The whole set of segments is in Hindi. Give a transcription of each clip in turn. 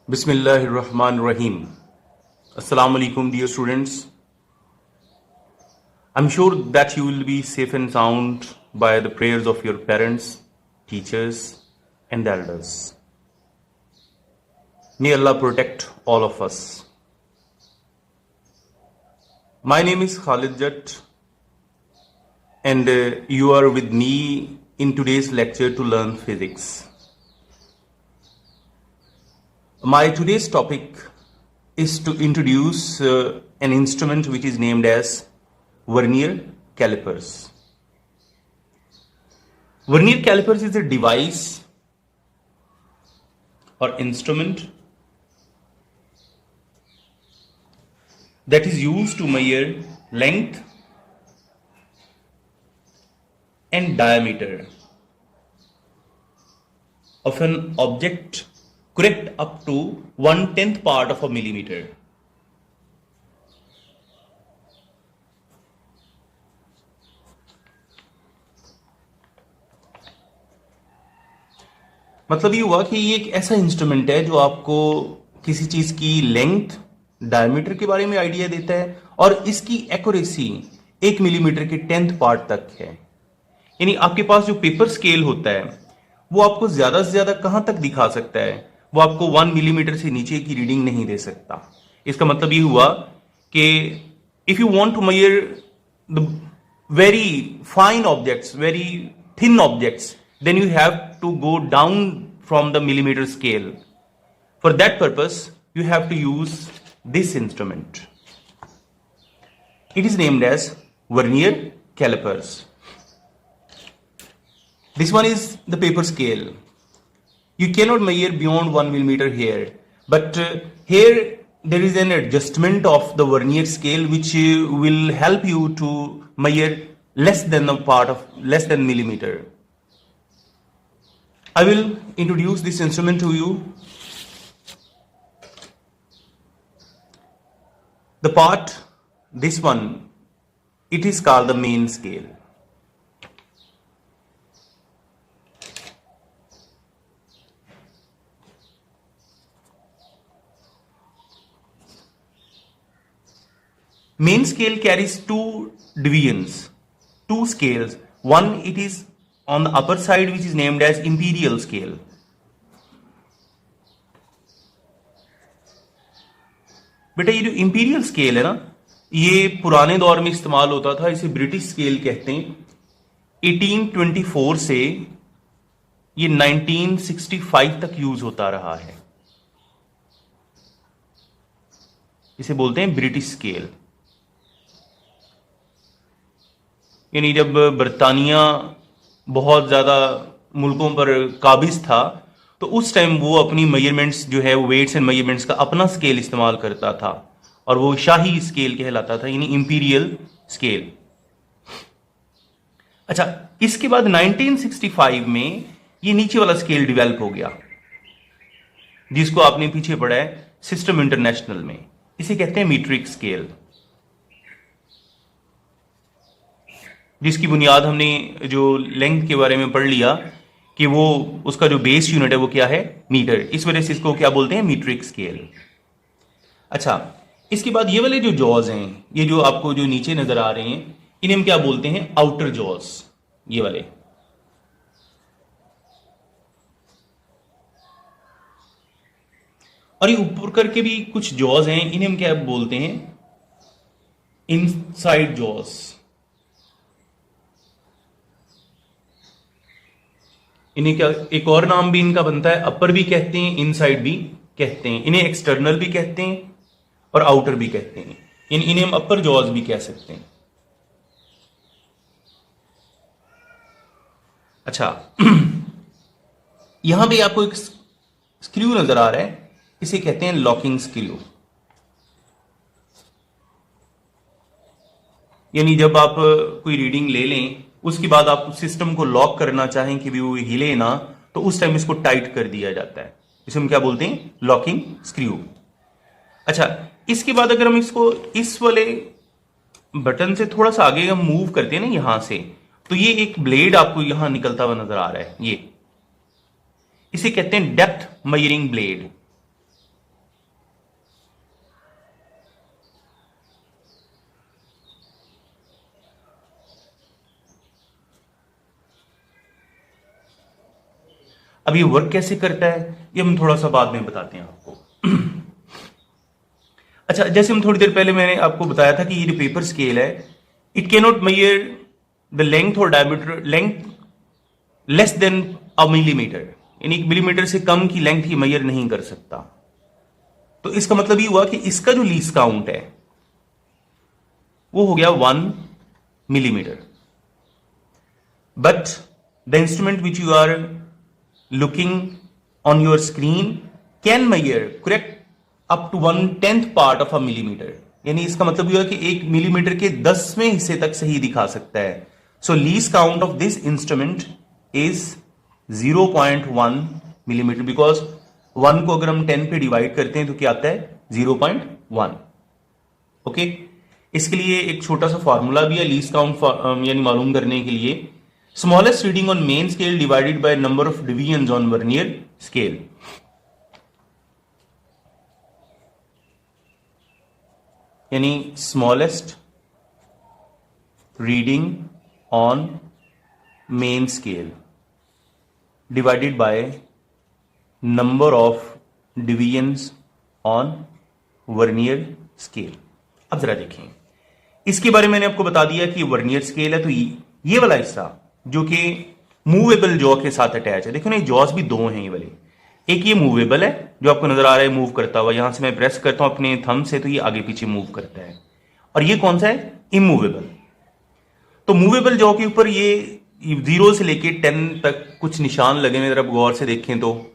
Bismillahirrahmanirrahim. Assalamu alaikum, dear students. I'm sure that you will be safe and sound by the prayers of your parents, teachers, and elders. May Allah protect all of us. My name is Khalid Jatt, and you are with me in today's lecture to learn physics. My today's topic is to introduce an instrument which is named as vernier calipers. Vernier calipers is a device or instrument that is used to measure length and diameter of an object correct up to 1/10th part of a millimeter. मतलब ये हुआ कि ये एक ऐसा इंस्ट्रूमेंट है जो आपको किसी चीज की लेंथ डायमीटर के बारे में आइडिया देता है और इसकी एक्यूरेसी 1 मिलीमीटर के 10th पार्ट तक है। यानी आपके पास जो पेपर स्केल होता है वो आपको ज्यादा से ज्यादा कहां तक दिखा सकता है, वो आपको 1 मिलीमीटर से नीचे की रीडिंग नहीं दे सकता। इसका मतलब ये हुआ कि if you want to measure the very fine objects, very thin objects, then you have to go down from the millimeter scale. For that purpose, you have to use this instrument. It is named as vernier calipers. This one is the paper scale. You cannot measure beyond 1 millimeter here, but here there is an adjustment of the vernier scale which will help you to measure less than millimeter. I will introduce this instrument to you. The part, this one, it is called the main scale. Main scale carries two divisions, two scales. One, it is on the upper side which is named as imperial scale. बेटा ये जो इंपीरियल स्केल है ना, ये पुराने दौर में इस्तेमाल होता था, इसे ब्रिटिश स्केल कहते हैं। 1824 से ये 1965 तक यूज होता रहा है। इसे बोलते हैं ब्रिटिश स्केल। यानी जब बरतानिया बहुत ज्यादा मुल्कों पर काबिज था तो उस टाइम वो अपनी मेजरमेंट्स जो है वो वेट्स एंड मेजरमेंट्स का अपना स्केल इस्तेमाल करता था और वो शाही स्केल कहलाता था, यानी इंपीरियल स्केल। अच्छा, इसके बाद 1965 में ये नीचे वाला स्केल डेवलप हो गया जिसको आपने पीछे पढ़ा है सिस्टम इंटरनेशनल में। इसे कहते हैं मीट्रिक स्केल, जिसकी बुनियाद हमने जो लेंथ के बारे में पढ़ लिया कि वो उसका जो बेस यूनिट है वो क्या है, मीटर। इस वजह से इसको क्या बोलते हैं, मीट्रिक स्केल। अच्छा, इसके बाद ये वाले जो जॉज हैं, ये जो आपको जो नीचे नजर आ रहे हैं, इन्हें हम क्या बोलते हैं, आउटर जॉज। ये वाले और ये ऊपर करके भी कुछ जॉज हैं, इन्हें हम क्या बोलते हैं, इनसाइड जॉज। इन्हें क्या एक और नाम भी इनका बनता है, अपर भी कहते हैं, इनसाइड भी कहते हैं। इन्हें एक्सटर्नल भी कहते हैं और आउटर भी कहते हैं। इन्हें हम अपर जॉज भी कह सकते हैं। अच्छा, यहां पे आपको एक स्क्रू नजर आ रहा है, इसे कहते हैं लॉकिंग स्क्रू। यानी जब आप कोई रीडिंग ले लें उसके बाद आप सिस्टम को लॉक करना चाहें कि भी वो हिले ना, तो उस टाइम इसको टाइट कर दिया जाता है। इसे हम क्या बोलते हैं, लॉकिंग स्क्रू। अच्छा, इसके बाद अगर हम इसको इस वाले बटन से थोड़ा सा आगे हम मूव करते हैं ना यहां से, तो ये एक ब्लेड आपको यहां निकलता हुआ नजर आ रहा है। ये इसे कहते हैं डेप्थ मेजरिंग ब्लेड। अब ये वर्क कैसे करता है ये हम थोड़ा सा बाद में बताते हैं आपको। अच्छा, जैसे हम थोड़ी देर पहले मैंने आपको बताया था कि ये जो पेपर स्केल है, it can not major the length और डायमीटर, लेंथ लेस देन अ मिलीमीटर, यानी मिलीमीटर से कम की लेंथ ये मेजर नहीं कर सकता। तो इसका मतलब ये हुआ कि इसका जो लीस्ट काउंट है वो हो गया 1 millimeter. But the instrument which you are looking on your screen can measure correct up to 1/10 part of a millimeter. यानी इसका मतलब यह है कि 1 मिलीमीटर के 10वें हिस्से तक सही दिखा सकता है। So least count of this instrument is 0.1 millimetre, because 1 को अगर हम 10 पे डिवाइड करते हैं तो क्या आता है 0.1। ओके, इसके लिए एक छोटा सा फॉर्मूला भी है लीस्ट काउंट यानी मालूम करने के लिए। Smallest reading on main scale divided by number of division on vernier scale. यानी smallest reading on main scale divided by number of divisions on vernier scale. अब जरा देखें, इसके बारे में मैंने आपको बता दिया कि वर्नियर स्केल है, तो ये वाला हिस्सा जो कि मूवेबल जॉ के साथ अटैच है, देखो ना ये जॉस भी दो हैं ये वाले, एक ये मूवेबल है जो आपको नजर आ रहा है मूव करता हुआ, यहां से मैं प्रेस करता हूं अपने थंब से तो ये आगे पीछे मूव करता है, और ये कौन सा है इमूवेबल। तो मूवेबल जॉ के ऊपर ये 0 से लेके 10 तक कुछ निशान लगे हुए, अगर आप गौर से देखें तो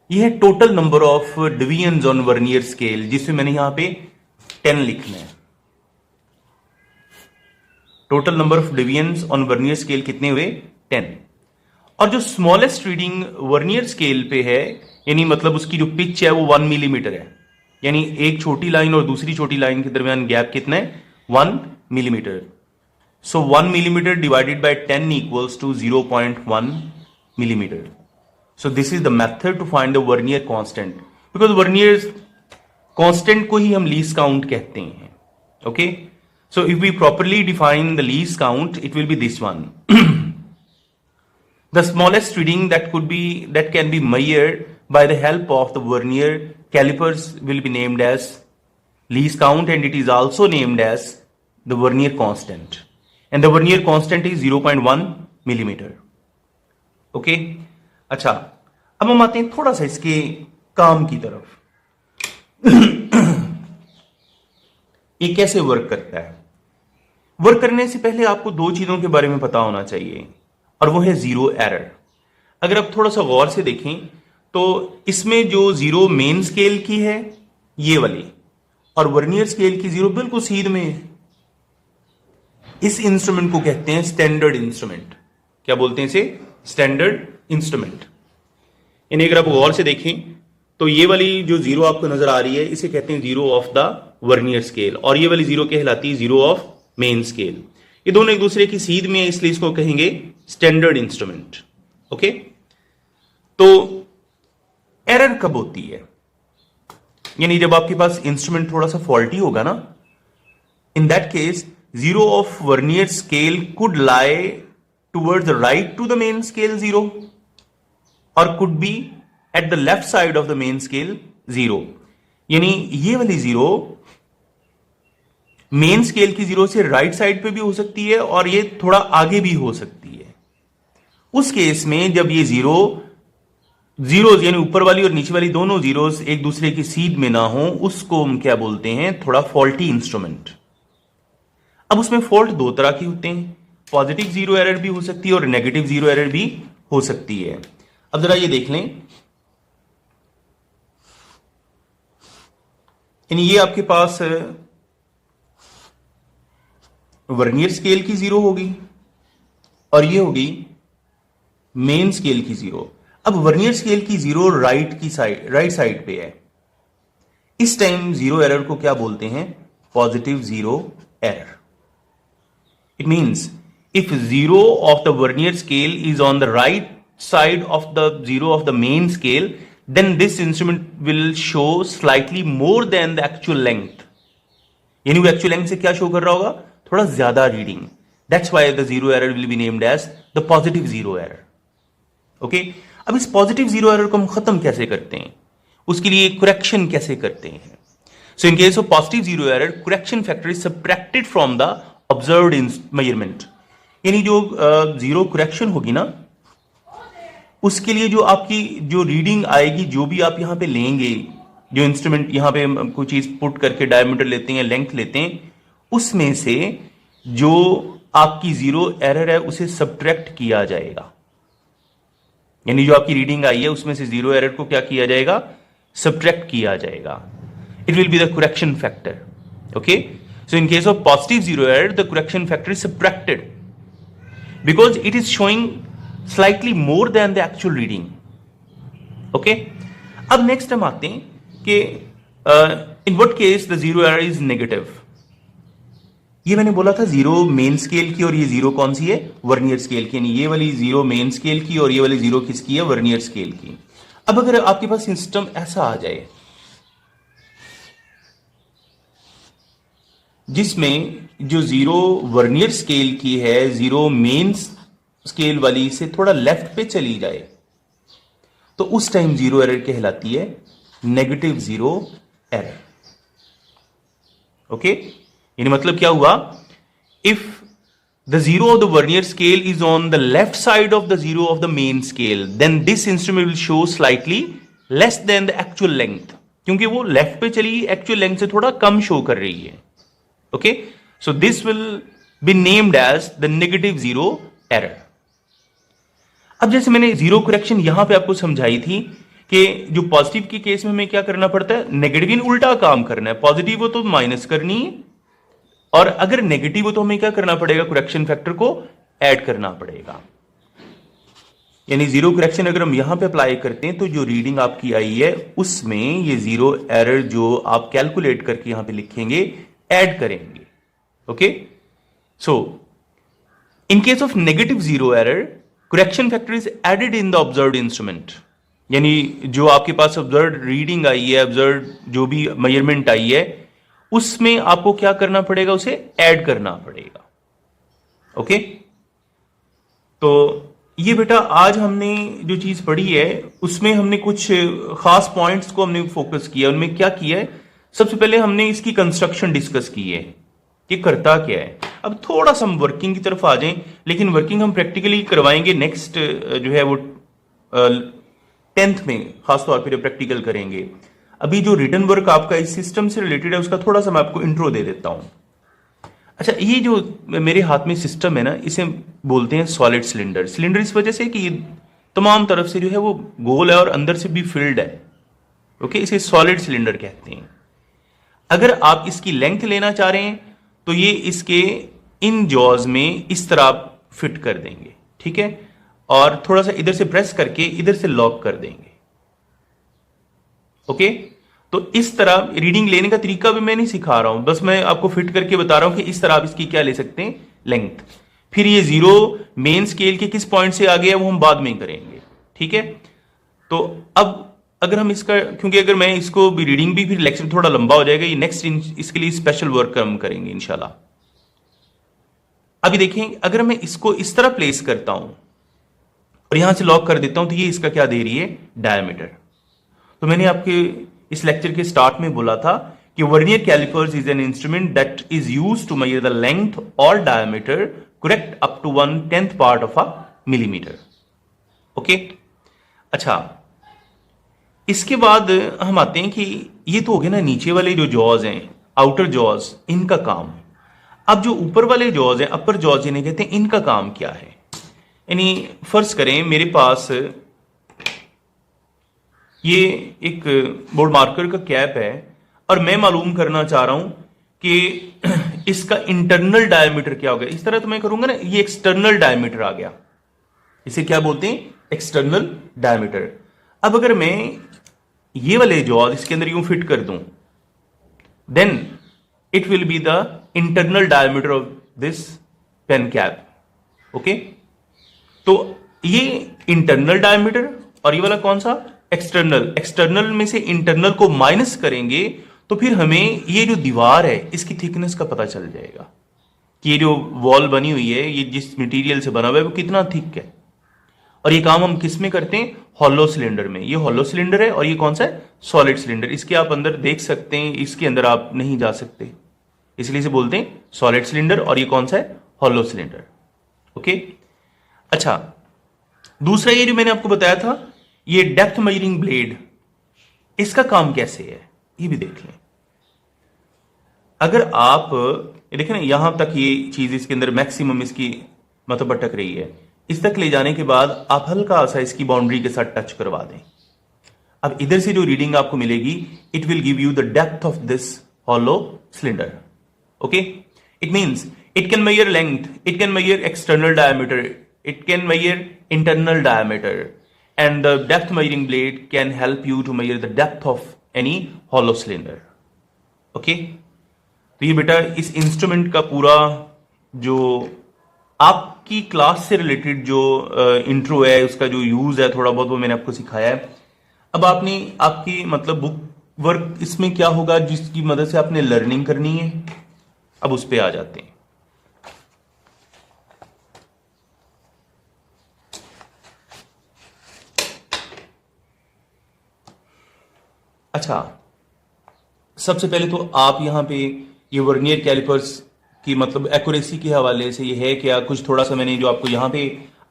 ये है total number of division on vernier scale, जिसमें मैंने यहां पे 10 लिखना है। Total number of divisions on vernier scale कितने हुए 10। और जो स्मॉलेस्ट रीडिंग वर्नियर स्केल पे है, यानी मतलब उसकी जो पिच है वो 1 मिलीमीटर है, यानी एक छोटी लाइन और दूसरी छोटी लाइन के दरमियान गैप कितना है 1 millimetre. So 1 millimetre divided by 10 equals to 0.1 millimetre. So this is the method to find the vernier constant, because vernier constant को ही हम लीस्ट काउंट कहते हैं। Okay, so if we properly define the least count it will be this one. The smallest reading that can be measured by the help of the vernier calipers will be named as least count, and it is also named as the vernier constant, and the vernier constant is 0.1 millimeter. Okay? अच्छा, अब हम आते हैं थोड़ा सा इसके काम की तरफ। ये कैसे वर्क करता है? वर्क करने से पहले आपको दो चीजों के बारे में पता होना चाहिए, और वो है जीरो एरर। अगर आप थोड़ा सा गौर से देखें तो इसमें जो जीरो मेन स्केल की है ये वाली, और वर्नियर स्केल की जीरो बिल्कुल सीध में है। इस इंस्ट्रूमेंट को कहते हैं स्टैंडर्ड इंस्ट्रूमेंट। क्या बोलते हैं इसे? Standard instrument. यानी अगर आप गौर से देखें तो ये वाली जो जीरो आपको नजर आ रही है इसे कहते हैं zero of the vernier scale, और ये वाली जीरो कहलाती है जीरो ऑफ मेन स्केल। ये दोनों एक दूसरे की सीध में है, इसलिए इसको कहेंगे स्टैंडर्ड इंस्ट्रूमेंट। ओके, तो एरर कब होती है? यानी जब आपके पास इंस्ट्रूमेंट थोड़ा सा फॉल्टी होगा ना, in that case zero of vernier scale could lie towards the right to the main scale zero, और could be at the left side of the main scale zero. यानी ये वाली जीरो मेन स्केल की जीरो से राइट साइड पे भी हो सकती है, और ये थोड़ा आगे भी हो सकती है। उस केस में जब ये जीरोज यानी ऊपर वाली और नीचे वाली दोनों जीरोज एक दूसरे की सीध में ना हो, उसको हम क्या बोलते हैं? थोड़ा फॉल्टी इंस्ट्रूमेंट। अब उसमें फॉल्ट दो तरह की होते हैं, पॉजिटिव जीरो एरर भी हो सकती है और नेगेटिव जीरो एरर भी हो सकती है। अब जरा ये देख लें, यानी ये आपके पास वर्नियर स्केल की जीरो होगी और ये होगी मेन स्केल की जीरो। अब वर्नियर स्केल की जीरो राइट साइड पे है, इस टाइम जीरो एरर को क्या बोलते हैं? Positive zero error. It means if zero of the vernier scale is on the right side of the zero of the main scale, then this instrument will show slightly more than the actual length. यानी वो एक्चुअल लेंथ से क्या शो कर रहा होगा? थोड़ा ज्यादा reading. That's why the zero error will be named as the positive zero error. Okay? अब इस पॉजिटिव जीरो एरर को हम खत्म कैसे करते हैं, उसके लिए करेक्शन कैसे करते हैं? So in case of positive zero error, correction factor is subtracted from the observed measurement. यानी जो जीरो करेक्शन होगी ना, उसके लिए जो आपकी जो रीडिंग आएगी, जो भी आप यहां पे लेंगे, जो इंस्ट्रूमेंट यहां पे कोई चीज पुट करके डायमीटर लेते हैं, लेंथ लेते हैं, उसमें से जो आपकी जीरो एरर है उसे सबट्रैक्ट किया जाएगा। यानी जो आपकी रीडिंग आई है उसमें से जीरो एरर को क्या किया जाएगा, सबट्रैक्ट किया जाएगा। It will be the correction factor. Okay, so in case of positive zero error the correction factor is subtracted because it is showing slightly more than the actual reading. Okay, अब नेक्स्ट हम आते हैं कि in what case the zero error is negative. ये मैंने बोला था जीरो मेन स्केल की, और ये जीरो कौन सी है, वर्नियर स्केल की। यानी ये वाली जीरो मेन स्केल की और ये वाली जीरो किसकी है, वर्नियर स्केल की। अब अगर आपके पास सिस्टम ऐसा आ जाए जिसमें जो जीरो वर्नियर स्केल की है, जीरो मेन स्केल वाली से थोड़ा लेफ्ट पे चली जाए, तो उस टाइम जीरो एरर कहलाती है नेगेटिव जीरो एरर। ओके, यानी मतलब क्या हुआ, if the zero of the vernier scale is on the left side of the zero of the main scale, then this instrument will show slightly less than the actual length, क्योंकि वो लेफ्ट पे चली एक्चुअल लेंथ से थोड़ा कम शो कर रही है। Okay, so this will be named as the negative zero error. अब जैसे मैंने जीरो करेक्शन यहां पे आपको समझाई थी कि जो पॉजिटिव के केस में हमें क्या करना पड़ता है, नेगेटिव इन उल्टा काम करना है, पॉजिटिव हो तो माइनस करनी है, और अगर नेगेटिव हो तो हमें क्या करना पड़ेगा, करेक्शन फैक्टर को ऐड करना पड़ेगा। यानी जीरो करेक्शन अगर हम यहां पे अप्लाई करते हैं तो जो रीडिंग आपकी आई है उसमें ये जीरो एरर जो आप कैलकुलेट करके यहां पे लिखेंगे ऐड करेंगे। Okay, so in case of negative zero error correction factor is added in the observed instrument. यानी जो आपके पास ऑब्जर्व्ड रीडिंग आई है, ऑब्जर्व्ड जो भी मेजरमेंट आई है, उसमें आपको क्या करना पड़ेगा, उसे ऐड करना पड़ेगा। ओके, तो ये बेटा आज हमने जो चीज पढ़ी है उसमें हमने कुछ खास पॉइंट्स को हमने फोकस किया। उनमें क्या किया है, सबसे पहले हमने इसकी कंस्ट्रक्शन डिस्कस की है कि करता क्या है। अब थोड़ा सा हम वर्किंग की तरफ आ जाएं, लेकिन वर्किंग हम प्रैक्टिकली करवाएंगे नेक्स्ट जो है वो 10th में, खासतौर पर प्रैक्टिकल करेंगे। अभी जो रिटन वर्क आपका इस सिस्टम से रिलेटेड है उसका थोड़ा सा मैं आपको इंट्रो दे देता हूं। अच्छा, ये जो मेरे हाथ में सिस्टम है ना, इसे बोलते हैं सॉलिड सिलेंडर। सिलेंडर इस वजह से कि ये तमाम तरफ से जो है वो गोल है और अंदर से भी फिल्ड है। ओके, इसे सॉलिड सिलेंडर कहते हैं। अगर आप इसकी लेंथ लेना चाह रहे हैं तो ये इसके इन जॉज में इस तरह आप फिट कर देंगे, ठीक है, और थोड़ा सा इधर से प्रेस करके इधर से लॉक कर देंगे। ओके, तो इस तरह रीडिंग लेने का तरीका भी मैं नहीं सिखा रहा हूं, बस मैं आपको फिट करके बता रहा हूं कि इस तरह आप इसकी क्या ले सकते हैं, लेंथ। फिर ये जीरो मेन स्केल के किस पॉइंट से आ गया वो हम बाद में करेंगे, ठीक है। तो अब अगर हम इसका, क्योंकि अगर मैं इसको भी रीडिंग भी फिर लेक्चर थोड़ा लंबा हो जाएगा, ये नेक्स्ट इसके लिए स्पेशल वर्क हम करेंगे इंशाल्लाह। अभी देखें, अगर मैं इसको इस तरह प्लेस करता हूं और यहां से लॉक कर देता हूं तो ये इसका क्या दे रही है, डायमीटर। तो मैंने आपके इस लेक्चर के स्टार्ट में बोला था कि vernier callipers is an instrument that is used to measure the length और diameter correct up to 1/10 part of a millimetre. Okay, अच्छा, इसके बाद हम आते हैं कि ये तो हो गया ना नीचे वाले जो जॉज हैं, आउटर जॉज, इनका काम। अब जो ऊपर वाले जॉज हैं, अपर जॉज जिन्हें कहते हैं, इनका काम क्या है। यानी फर्ज करें मेरे पास ये एक बोर्ड मार्कर का कैप है और मैं मालूम करना चाह रहा हूं कि इसका इंटरनल डायमीटर क्या हो गया। इस तरह तो मैं करूंगा ना, ये एक्सटर्नल डायमीटर आ गया, इसे क्या बोलते हैं, एक्सटर्नल डायमीटर। अब अगर मैं ये वाले जॉज इसके अंदर यूं फिट कर दूं, then it will be the internal diameter of this pen cap. Okay, तो ये इंटरनल डायमीटर और ये वाला कौन सा, एक्सटर्नल। एक्सटर्नल में से इंटरनल को माइनस करेंगे तो फिर हमें ये जो दीवार है इसकी थिकनेस का पता चल जाएगा कि ये जो वॉल बनी हुई है, ये जिस मटेरियल से बना हुआ है वो कितना थिक है। और ये काम हम किस में करते हैं? हॉलो सिलेंडर में। ये हॉलो सिलेंडर है और ये कौन सा है? Solid cylinder. इसके आप अंदर देख सकते हैं, इसके अंदर आप नहीं जा सकते, इसलिए इसे बोलते हैं सॉलिड सिलेंडर। और ये कौन सा है? Hollow cylinder. ओके, अच्छा, दूसरा ये जो मैंने आपको बताया था, ये डेप्थ मेजरिंग ब्लेड, इसका काम कैसे है ये भी देख लें। अगर आप देखें ना, यहां तक ये चीज इसके अंदर मैक्सिमम इसकी मतलब अटक रही है, इस तक ले जाने के बाद आप हल्का सा इसकी बाउंड्री के साथ टच करवा दें। अब इधर से जो रीडिंग आपको मिलेगी, it will give you the depth of this hollow cylinder. Okay, it means it can measure length, it can measure external diameter, it can measure internal diameter, and the depth measuring blade can help you to measure the depth of any hollow cylinder. Okay, तो ये बेटा इस इंस्ट्रूमेंट का पूरा जो आपकी क्लास से रिलेटेड जो इंट्रो है, उसका जो यूज है थोड़ा बहुत, वो मैंने आपको सिखाया है। अब आपने आपकी मतलब बुक वर्क इसमें क्या होगा जिसकी मदद से आपने लर्निंग करनी है, अब उस पर आ जाते हैं। अच्छा, सबसे पहले तो आप यहां पे ये वर्नियर कैलिपर्स की मतलब एक्यूरेसी के हवाले से ये है क्या, कुछ थोड़ा सा मैंने जो आपको यहां पे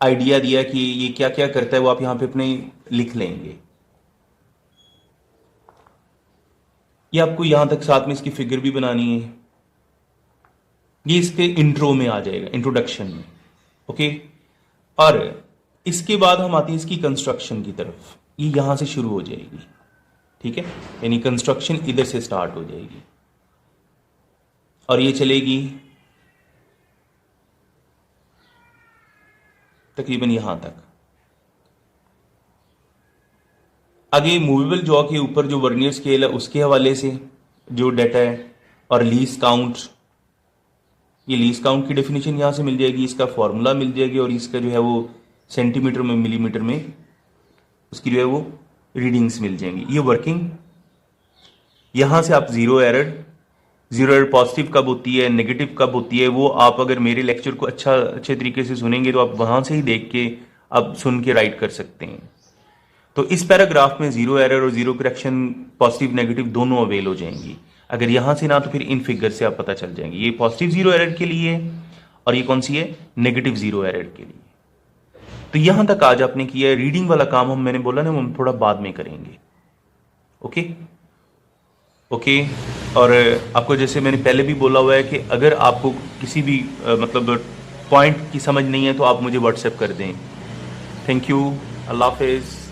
आइडिया दिया कि ये क्या क्या करता है, वो आप यहां पे अपने लिख लेंगे। ये आपको यहां तक साथ में इसकी फिगर भी बनानी है, ये इसके इंट्रो में आ जाएगा, इंट्रोडक्शन में। ओके, और इसके बाद हम आते हैं इसकी कंस्ट्रक्शन की तरफ। ये यहां से शुरू हो जाएगी, ठीक है, यानी कंस्ट्रक्शन इधर से स्टार्ट हो जाएगी और ये चलेगी तकरीबन यहां तक। आगे मूवेबल जॉ के ऊपर जो वर्नियर स्केल है उसके हवाले से जो डाटा है, और लीज काउंट, ये लीज काउंट की डेफिनेशन यहां से मिल जाएगी, इसका फॉर्मूला मिल जाएगी, और इसका जो है वो सेंटीमीटर में मिलीमीटर में उसकी जो है वो रीडिंग्स मिल जाएंगी। ये वर्किंग, यहां से आप जीरो एरर पॉजिटिव कब होती है, नेगेटिव कब होती है, वो आप अगर मेरे लेक्चर को अच्छे तरीके से सुनेंगे तो आप वहां से ही देख के आप सुन के राइट कर सकते हैं। तो इस पैराग्राफ में जीरो एरर और जीरो करेक्शन, पॉजिटिव नेगेटिव दोनों अवेल हो जाएंगी। अगर यहां से ना तो फिर इन फिगर से आप पता चल जाएंगे। ये पॉजिटिव जीरो एरर के लिए और ये कौन सी है? नेगेटिव जीरो एरर के लिए। तो यहां तक आज आपने किया है। रीडिंग वाला काम मैंने बोला ना, हम थोड़ा बाद में करेंगे। ओके ओके, और आपको जैसे मैंने पहले भी बोला हुआ है कि अगर आपको किसी भी मतलब पॉइंट की समझ नहीं है तो आप मुझे व्हाट्सएप कर दें। थैंक यू, अल्लाह हाफिज़।